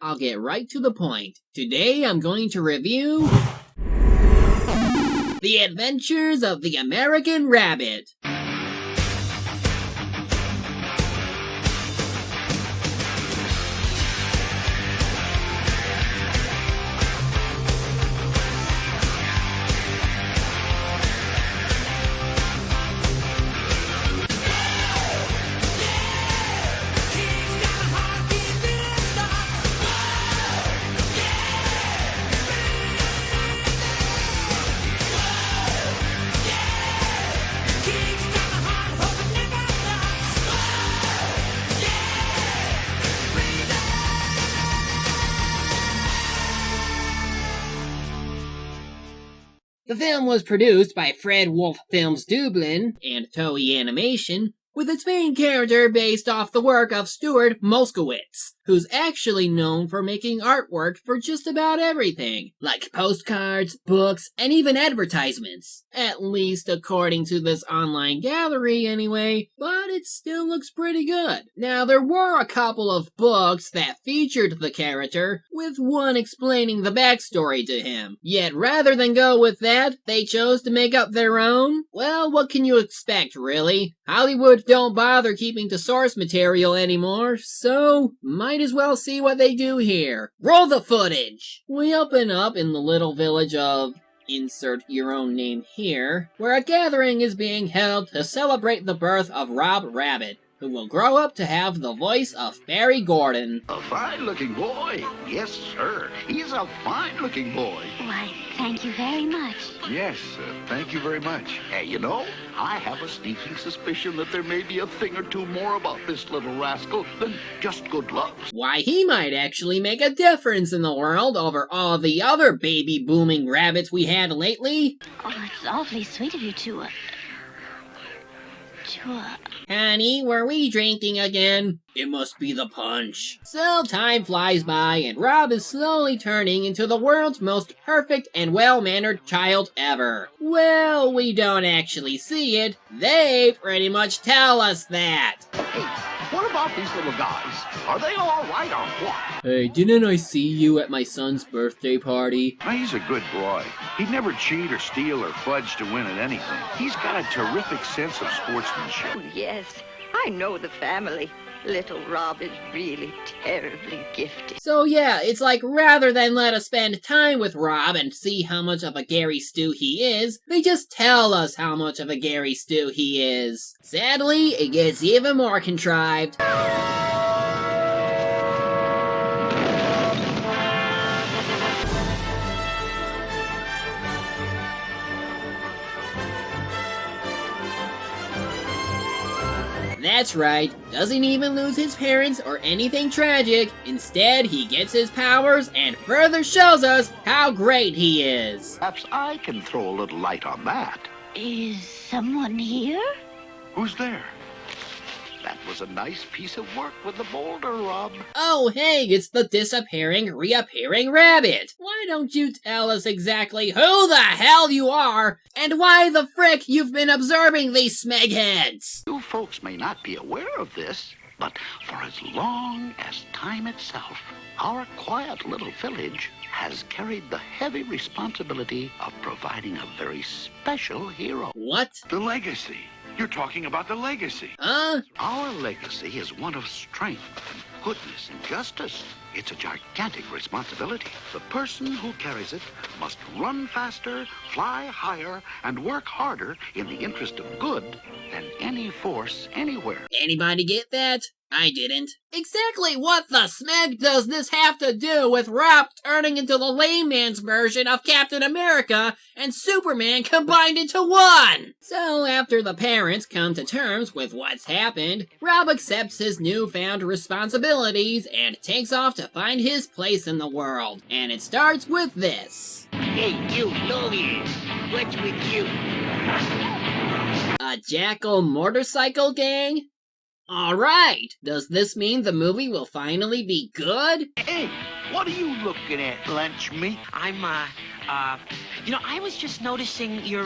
I'll get right to the point. Today I'm going to review The Adventures of the American Rabbit. The film was produced by Fred Wolf Films Dublin and Toei Animation, with its main character based off the work of Stuart Moskowitz, who's actually known for making artwork for just about everything, like postcards, books, and even advertisements. At least according to this online gallery anyway, but it still looks pretty good. Now, there were a couple of books that featured the character, with one explaining the backstory to him. Yet rather than go with that, they chose to make up their own? Well, what can you expect, really? Hollywood don't bother keeping to source material anymore, so might as well see what they do here. Roll the footage! We open up in the little village of... insert your own name here, where a gathering is being held to celebrate the birth of Rob Rabbit, who will grow up to have the voice of Barry Gordon. A fine-looking boy. Yes, sir. He's a fine-looking boy. Why, thank you very much. Yes, thank you very much. Hey, you know, I have a sneaking suspicion that there may be a thing or two more about this little rascal than just good looks. Why, he might actually make a difference in the world over all the other baby-booming rabbits we had lately. Oh, it's awfully sweet of you to Honey, were we drinking again? It must be the punch. So time flies by and Rob is slowly turning into the world's most perfect and well-mannered child ever. Well, we don't actually see it. They pretty much tell us that. Hey, what about these little guys? Are they all right or what? Hey, didn't I see you at my son's birthday party? Now, he's a good boy. He'd never cheat or steal or fudge to win at anything. He's got a terrific sense of sportsmanship. Oh, yes, I know the family. Little Rob is really terribly gifted. So yeah, it's like rather than let us spend time with Rob and see how much of a Gary Stew he is, they just tell us how much of a Gary Stew he is. Sadly, it gets even more contrived. That's right, doesn't even lose his parents or anything tragic. Instead, he gets his powers and further shows us how great he is. Perhaps I can throw a little light on that. Is someone here? Who's there? That was a nice piece of work with the boulder, Rob. Oh hey, it's the disappearing, reappearing rabbit. Why don't you tell us exactly who the hell you are, and why the frick you've been observing these smegheads? You folks may not be aware of this, but for as long as time itself, our quiet little village has carried the heavy responsibility of providing a very special hero. What? The legacy. You're talking about the legacy. Our legacy is one of strength and goodness and justice. It's a gigantic responsibility. The person who carries it must run faster, fly higher, and work harder in the interest of good than any force anywhere. Anybody get that? I didn't. Exactly what the smeg does this have to do with Rob turning into the layman's version of Captain America and Superman combined into one? So after the parents come to terms with what's happened, Rob accepts his newfound responsibilities and takes off to find his place in the world. And it starts with this. Hey, you, Logan, what's with you? A jackal motorcycle gang? Alright, does this mean the movie will finally be good? Hey, what are you looking at, lunch meat? I'm, I was just noticing your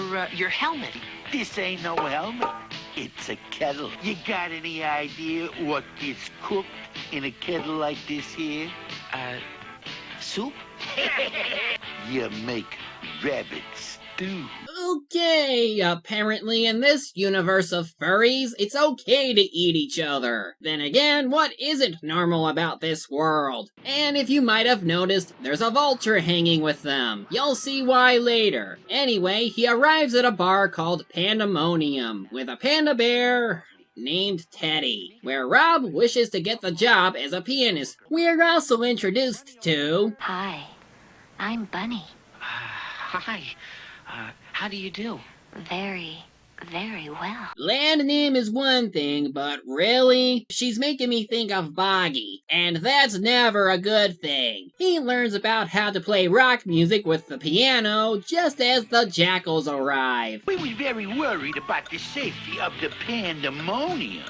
helmet. This ain't no helmet. It's a kettle. You got any idea what gets cooked in a kettle like this here? Soup? You make rabbit stew. Okay, apparently in this universe of furries, it's okay to eat each other. Then again, what isn't normal about this world? And if you might have noticed, there's a vulture hanging with them. You'll see why later. Anyway, he arrives at a bar called Pandemonium, with a panda bear named Teddy, where Rob wishes to get the job as a pianist. We're also introduced to... Hi, I'm Bunny. Hi. How do you do? Very, very well. Land name is one thing, but really? She's making me think of Boggy, and that's never a good thing. He learns about how to play rock music with the piano just as the jackals arrive. We were very worried about the safety of the Pandemonium.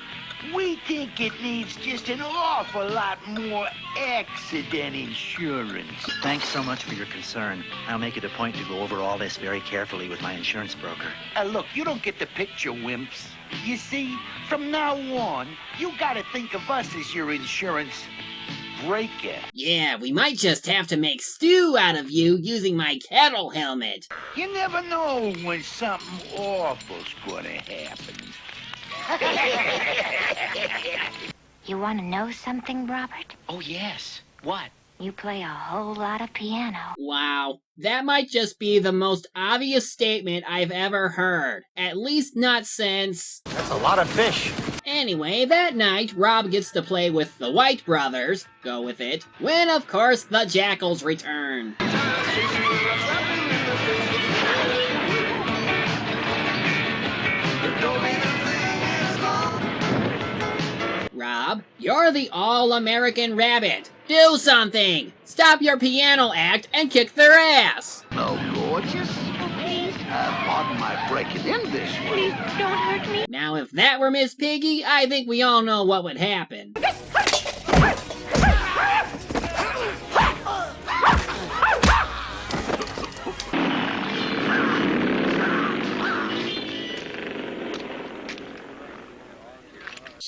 We think it needs just an awful lot more accident insurance. Thanks so much for your concern. I'll make it a point to go over all this very carefully with my insurance broker. Look, you don't get the picture, wimps. You see, from now on, you gotta think of us as your insurance breaker. Yeah, we might just have to make stew out of you using my kettle helmet. You never know when something awful's gonna happen. You want to know something, Robert? Oh, yes. What? You play a whole lot of piano. Wow, that might just be the most obvious statement I've ever heard. At least not since... That's a lot of fish. Anyway, that night, Rob gets to play with the White Brothers, go with it, when of course the jackals return. Rob, you're the all-American rabbit. Do something! Stop your piano act and kick their ass! No, gorgeous. Oh, please, Pardon my breaking in this way. please, don't hurt me. Now if that were Miss Piggy, I think we all know what would happen.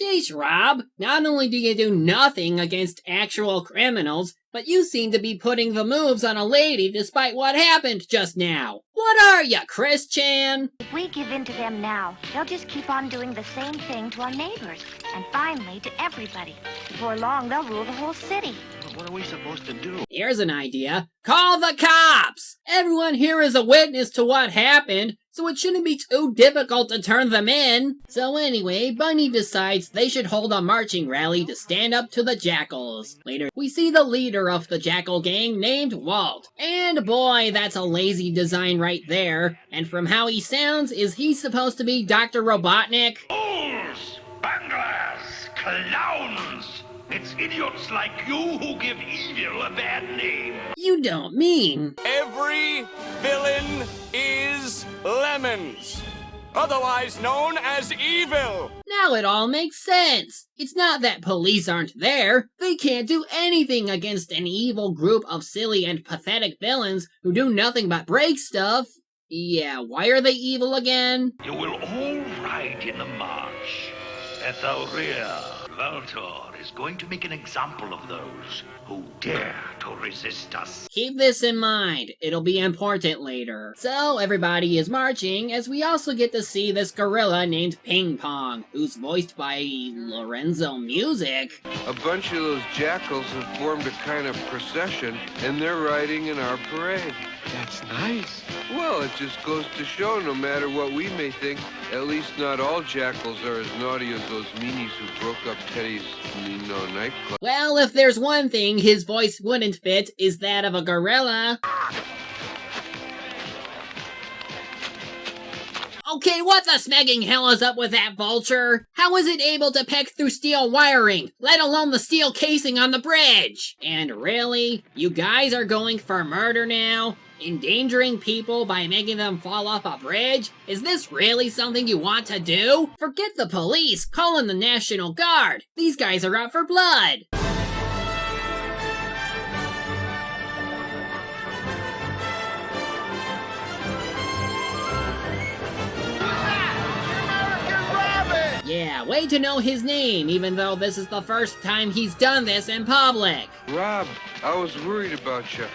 Sheesh, Rob. Not only do you do nothing against actual criminals, but you seem to be putting the moves on a lady despite what happened just now. What are ya, Christian? If we give in to them now, they'll just keep on doing the same thing to our neighbors, and finally to everybody. Before long, they'll rule the whole city. What are we supposed to do? Here's an idea. Call the cops! Everyone here is a witness to what happened, so it shouldn't be too difficult to turn them in. So anyway, Bunny decides they should hold a marching rally to stand up to the jackals. Later, we see the leader of the jackal gang named Walt. And boy, that's a lazy design right there. And from how he sounds, is he supposed to be Dr. Robotnik? Fools! Bunglers! Clowns! It's idiots like you who give evil a bad name. You don't mean... Every villain is Lemons, otherwise known as evil. Now it all makes sense. It's not that police aren't there. They can't do anything against an evil group of silly and pathetic villains who do nothing but break stuff. Yeah, why are they evil again? You will all ride in the march. At the rear, Valtor is going to make an example of those who dare to resist us. Keep this in mind. It'll be important later. So everybody is marching, as we also get to see this gorilla named Ping Pong, who's voiced by Lorenzo Music. A bunch of those jackals have formed a kind of procession, and they're riding in our parade. That's nice. Well, it just goes to show, no matter what we may think, at least not all jackals are as naughty as those meanies who broke up Teddy's, nightclub. Well, if there's one thing his voice wouldn't fit, is that of a gorilla. Okay, what the smegging hell is up with that vulture? How is it able to peck through steel wiring, let alone the steel casing on the bridge? And really? You guys are going for murder now? Endangering people by making them fall off a bridge? Is this really something you want to do? Forget the police, call in the National Guard. These guys are out for blood. Yeah, wait afraid to know his name, even though this is the first time he's done this in public. Rob, I was worried about you.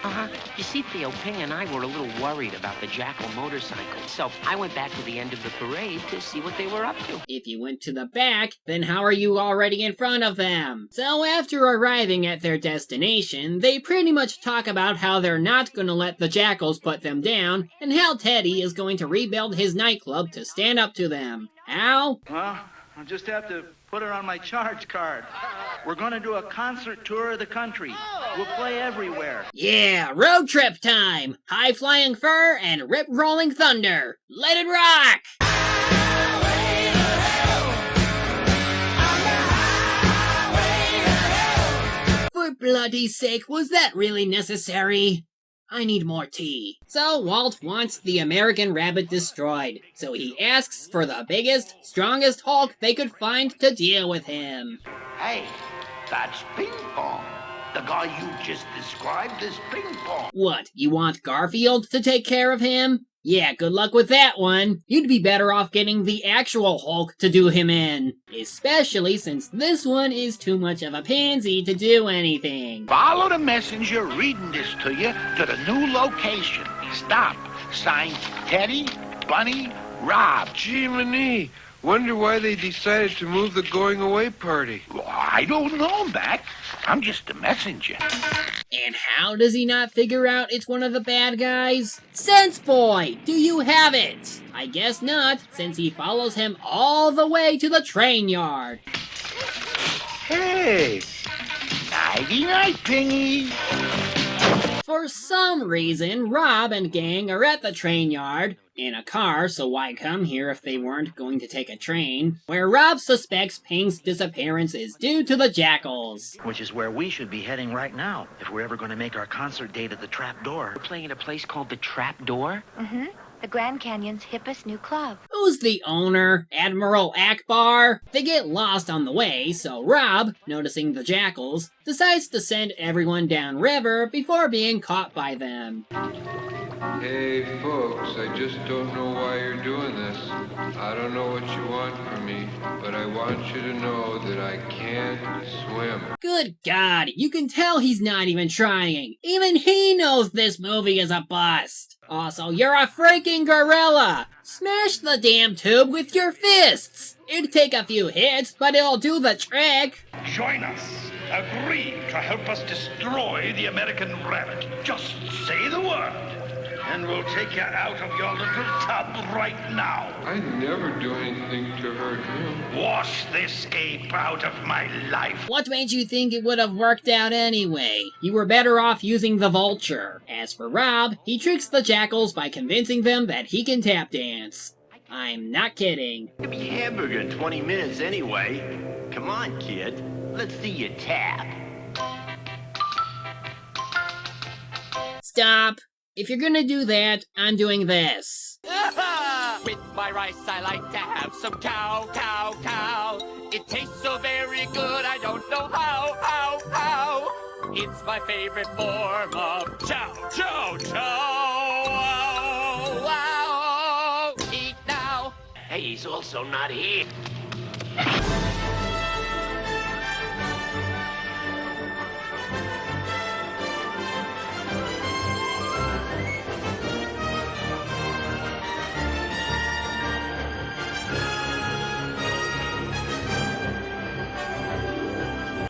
You see, Theo, Ping and I were a little worried about the Jackal motorcycle, so I went back to the end of the parade to see what they were up to. If you went to the back, then how are you already in front of them? So after arriving at their destination, they pretty much talk about how they're not gonna let the Jackals put them down, and how Teddy is going to rebuild his nightclub to stand up to them. How? Well, I'll just have to put it on my charge card. We're gonna do a concert tour of the country. We'll play everywhere. Yeah, road trip time! High-flying fur and rip-rolling thunder. Let it rock! For bloody sake, was that really necessary? I need more tea. So Walt wants the American rabbit destroyed, so he asks for the biggest, strongest Hulk they could find to deal with him. Hey, that's Ping Pong. The guy you just described as Ping Pong. What, you want Garfield to take care of him? Yeah, good luck with that one. You'd be better off getting the actual Hulk to do him in. Especially since this one is too much of a pansy to do anything. Follow the messenger reading this to you to the new location. Stop. Signed, Teddy, Bunny, Rob. Jiminy, wonder why they decided to move the going away party. Well, I don't know, Mac. I'm just a messenger. And how does he not figure out it's one of the bad guys? Sense Boy, do you have it? I guess not, since he follows him all the way to the train yard. Hey, nighty-night, Pingy. For some reason, Rob and gang are at the train yard, in a car, so why come here if they weren't going to take a train, where Rob suspects Ping's disappearance is due to the Jackals. Which is where we should be heading right now, if we're ever going to make our concert date at the Trap Door. We're playing at a place called the Trap Door? Mm-hmm. The Grand Canyon's hippest new club. Who's the owner? Admiral Akbar? They get lost on the way, so Rob, noticing the Jackals, decides to send everyone downriver before being caught by them. Hey, folks, I just don't know why you're doing this. I don't know what you want from me, but I want you to know that I can't swim. Good God, you can tell he's not even trying. Even he knows this movie is a bust. Also, you're a freaking gorilla. Smash the damn tube with your fists. It'd take a few hits, but it'll do the trick. Join us. Agree to help us destroy the American rabbit. Just say the word, and we'll take you out of your little tub right now. I never do anything to hurt him. Wash this ape out of my life. What made you think it would have worked out anyway? You were better off using the vulture. As for Rob, he tricks the Jackals by convincing them that he can tap dance. I'm not kidding. It'll be hamburger in 20 minutes anyway. Come on, kid. Let's see you tap. Stop. If you're gonna do that, I'm doing this. With my rice, I like to have some cow, cow, cow. It tastes so very good, I don't know how. It's my favorite form of chow, chow, chow. Wow. Eat now. Hey, he's also not here.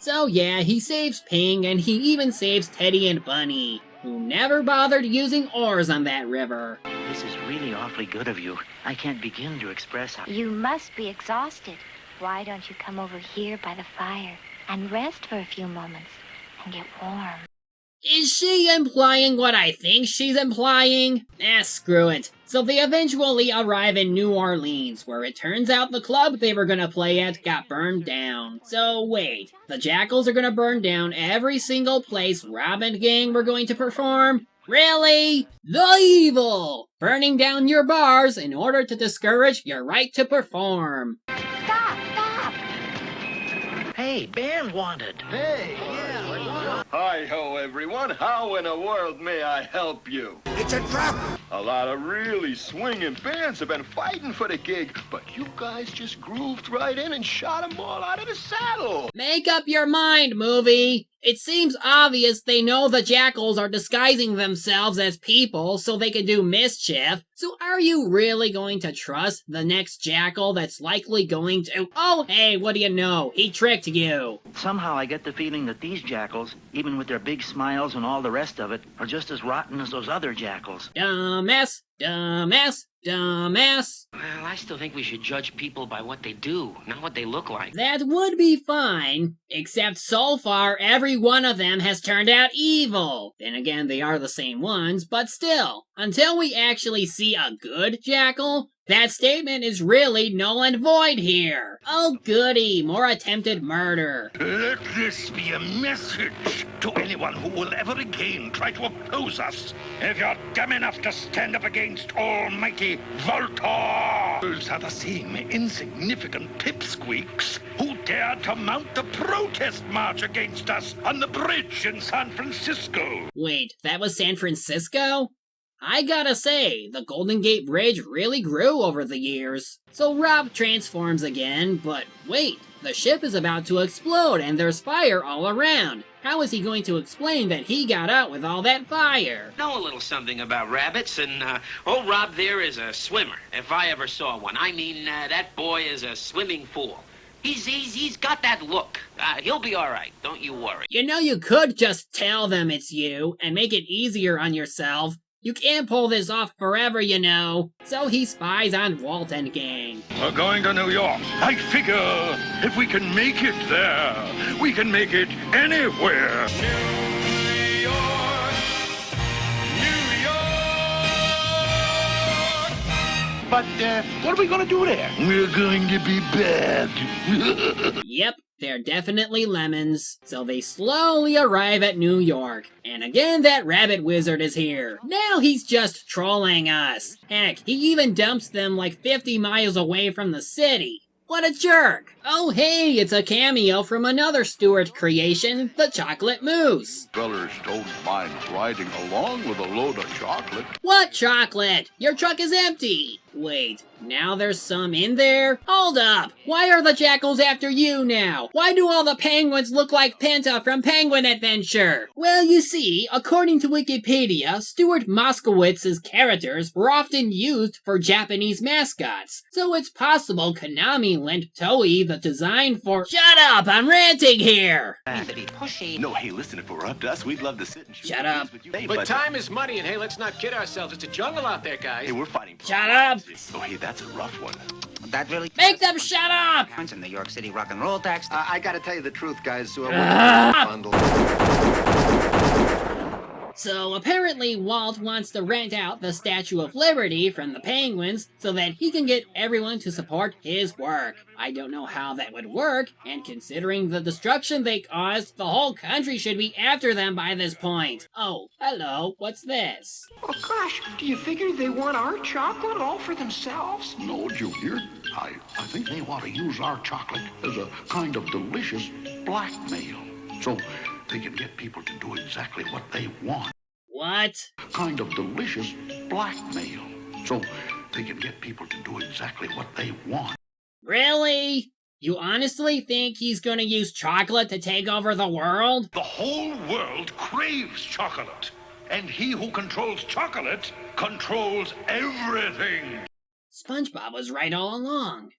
So yeah, he saves Ping, and he even saves Teddy and Bunny, who never bothered using oars on that river. This is really awfully good of you. I can't begin to express how... You must be exhausted. Why don't you come over here by the fire and rest for a few moments and get warm? Is she implying what I think she's implying? Screw it. So they eventually arrive in New Orleans, where it turns out the club they were gonna play at got burned down. So wait, the Jackals are gonna burn down every single place Rob and gang were going to perform? Really? The evil! Burning down your bars in order to discourage your right to perform. Stop! Hey, band wanted. Hey, yeah. Hi-ho, everyone. How in the world may I help you? It's a trap! A lot of really swinging bands have been fighting for the gig, but you guys just grooved right in and shot them all out of the saddle. Make up your mind, movie. It seems obvious they know the jackals are disguising themselves as people so they can do mischief. So are you really going to trust the next jackal that's likely going to... Oh, hey, what do you know? He tricked you. Somehow I get the feeling that these jackals, even with their big smiles and all the rest of it, are just as rotten as those other jackals. Dumbass, dumbass, dumbass. Well, I still think we should judge people by what they do, not what they look like. That would be fine, except so far every one of them has turned out evil. Then again, they are the same ones, but still, until we actually see a good jackal, that statement is really null and void here. Oh goody, more attempted murder. Let this be a message to anyone who will ever again try to oppose us. If you're dumb enough to stand up against Almighty Voltor, those are the same insignificant pipsqueaks who dared to mount the protest march against us on the bridge in San Francisco. Wait, that was San Francisco? I gotta say, the Golden Gate Bridge really grew over the years. So Rob transforms again, but wait, the ship is about to explode and there's fire all around. How is he going to explain that he got out with all that fire? Know a little something about rabbits, and old Rob there is a swimmer, if I ever saw one. I mean, that boy is a swimming fool. He's got that look. He'll be all right. Don't you worry. You know, you could just tell them it's you and make it easier on yourself. You can't pull this off forever, you know. So he spies on Walt and gang. We're going to New York. I figure if we can make it there, we can make it anywhere. New York, New York. But what are we going to do there? We're going to be bad. Yep, they're definitely lemons. So they slowly arrive at New York. And again, that rabbit wizard is here. Now he's just trolling us. Heck, he even dumps them like 50 miles away from the city. What a jerk! Oh hey, it's a cameo from another Stewart creation, the Chocolate Moose. Fellers don't mind riding along with a load of chocolate. What chocolate? Your truck is empty. Wait, now there's some in there? Hold up! Why are the jackals after you now? Why do all the penguins look like Penta from Penguin Adventure? Well, you see, according to Wikipedia, Stuart Moskowitz's characters were often used for Japanese mascots, so it's possible Konami lent Toei the design for— Shut up! I'm ranting here! Need to be pushy. No, hey, listen, if it were up to us, we'd love to sit and shoot. Shut up. With you. Hey, But time is money, and hey, let's not kid ourselves. It's a jungle out there, guys. Hey, we're fighting. Shut up! Oh, hey, that's a rough one. That really Make them shut up! in New York City rock and roll tax. I gotta tell you the truth, guys. So apparently Walt wants to rent out the Statue of Liberty from the Penguins so that he can get everyone to support his work. I don't know how that would work, and considering the destruction they caused, the whole country should be after them by this point. Oh, hello, what's this? Oh gosh, do you figure they want our chocolate all for themselves? No, Junior. I think they want to use our chocolate as a kind of delicious blackmail. So they can get people to do exactly what they want. What? Kind of delicious blackmail. So they can get people to do exactly what they want. Really? You honestly think he's gonna use chocolate to take over the world? The whole world craves chocolate. And he who controls chocolate controls everything. SpongeBob was right all along.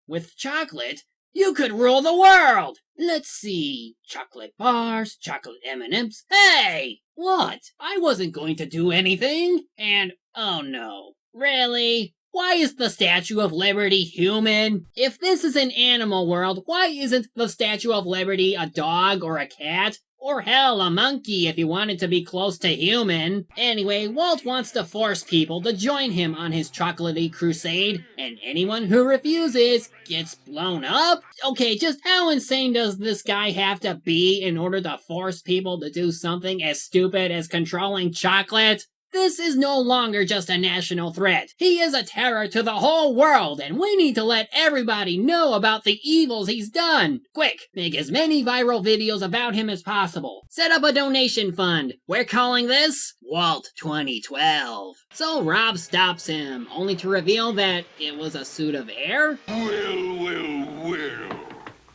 With chocolate, you could rule the world! Let's see. Chocolate bars, chocolate M&Ms. Hey! What? I wasn't going to do anything. And, oh no. Really? Why is the Statue of Liberty human? If this is an animal world, why isn't the Statue of Liberty a dog or a cat? Or hell, a monkey if you wanted to be close to human. Anyway, Walt wants to force people to join him on his chocolatey crusade, and anyone who refuses gets blown up? Okay, just how insane does this guy have to be in order to force people to do something as stupid as controlling chocolate? This is no longer just a national threat. He is a terror to the whole world, and we need to let everybody know about the evils he's done. Quick, make as many viral videos about him as possible. Set up a donation fund. We're calling this Walt 2012. So Rob stops him, only to reveal that it was a suit of air. Well.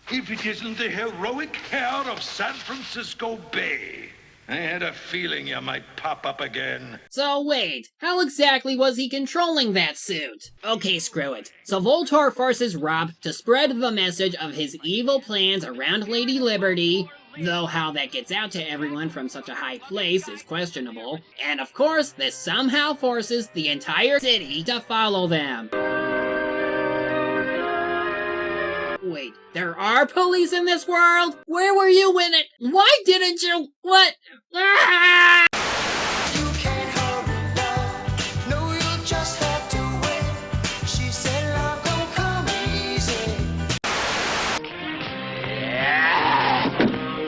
If it isn't the heroic hair of San Francisco Bay. I had a feeling you might pop up again. So wait, how exactly was he controlling that suit? Okay, screw it. So Voltor forces Rob to spread the message of his evil plans around Lady Liberty, though how that gets out to everyone from such a high place is questionable. And of course, this somehow forces the entire city to follow them. Wait, there are police in this world? Where were you when it? Why didn't you? What? Ah! You can't hurry love. No, you'll just have to wait. She said love don't come easy.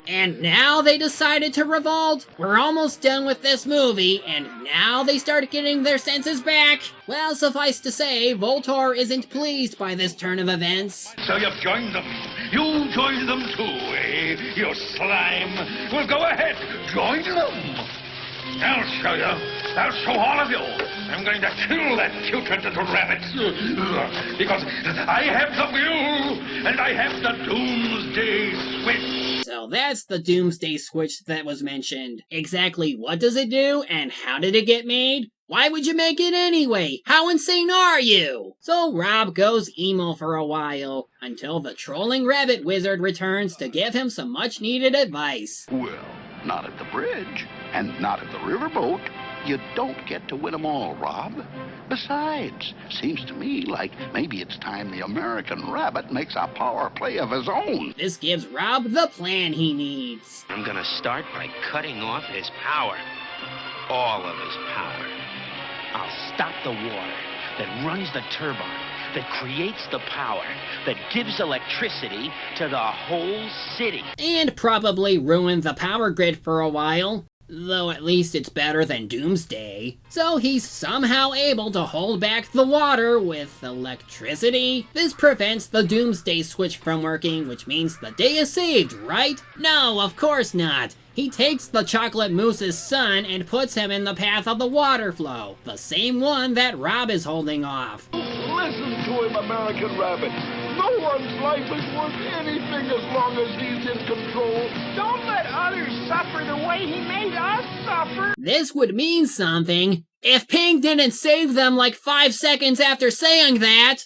And now they decided to revolt. We're almost done with this movie, and now they start getting their senses back. Well, suffice to say, Voltor isn't pleased by this turn of events. So you've joined them. You joined them too, eh? You slime. Well, go ahead. Join them. I'll show you. I'll show all of you. I'm going to kill that putrid little rabbit. Because I have the will, and I have the doomsday switch. So that's the doomsday switch that was mentioned. Exactly what does it do, and how did it get made? Why would you make it anyway? How insane are you? So Rob goes emo for a while, until the trolling rabbit wizard returns to give him some much needed advice. Well, not at the bridge, and not at the riverboat. You don't get to win them all, Rob. Besides, seems to me like maybe it's time the American rabbit makes a power play of his own. This gives Rob the plan he needs. I'm gonna start by cutting off his power. All of his power. I'll stop the water that runs the turbine, that creates the power, that gives electricity to the whole city. And probably ruin the power grid for a while. Though at least it's better than Doomsday. So he's somehow able to hold back the water with electricity. This prevents the Doomsday switch from working, which means the day is saved, right? No, of course not. He takes the chocolate moose's son and puts him in the path of the water flow, the same one that Rob is holding off. Listen to him, American Rabbit. No one's life is worth anything as long as he's in control. Don't let others suffer the way he made us suffer. This would mean something if Pink didn't save them like 5 seconds after saying that.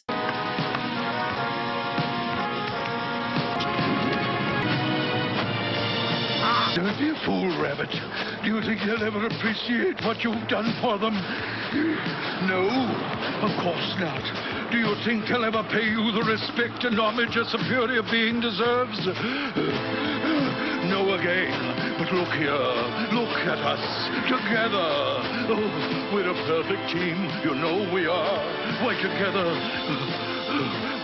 Dirty fool, Rabbit. Do you think they'll ever appreciate what you've done for them? No, of course not. Do you think they'll ever pay you the respect and homage a superior being deserves? No again. But look here. Look at us. Together. Oh, we're a perfect team. You know we are. Why, together,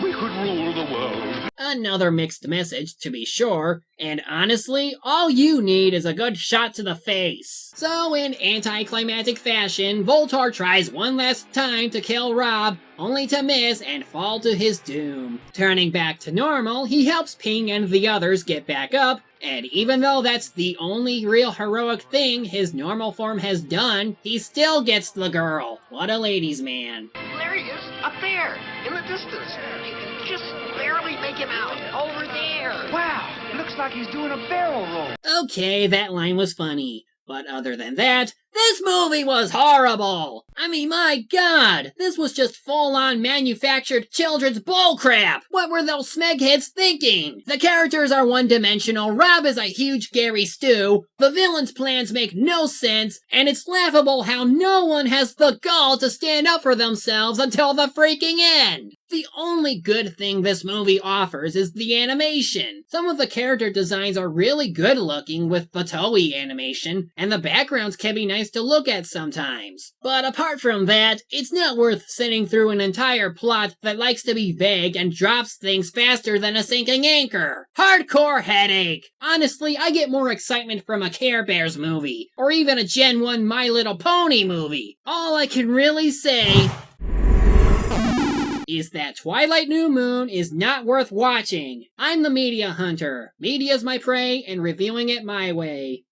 we could rule the world. Another mixed message, to be sure, and honestly, all you need is a good shot to the face. So in anticlimactic fashion, Voltor tries one last time to kill Rob, only to miss and fall to his doom. Turning back to normal, he helps Ping and the others get back up, and even though that's the only real heroic thing his normal form has done, he still gets the girl. What a ladies' man. There he is, up there, in the distance. You can just barely make him out. Over there. Wow, looks like he's doing a barrel roll. Okay, that line was funny. But other than that, this movie was horrible! I mean, my god! This was just full-on manufactured children's bullcrap! What were those smegheads thinking? The characters are one-dimensional, Rob is a huge Gary Stew, the villain's plans make no sense, and it's laughable how no one has the gall to stand up for themselves until the freaking end! The only good thing this movie offers is the animation. Some of the character designs are really good looking with the Toei animation, and the backgrounds can be nice to look at sometimes. But apart from that, it's not worth sitting through an entire plot that likes to be vague and drops things faster than a sinking anchor. Hardcore headache! Honestly, I get more excitement from a Care Bears movie, or even a Gen 1 My Little Pony movie. All I can really say is that Twilight New Moon is not worth watching. I'm the media hunter. Media's my prey, and reviewing it my way.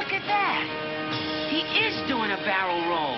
Look at that! He is doing a barrel roll.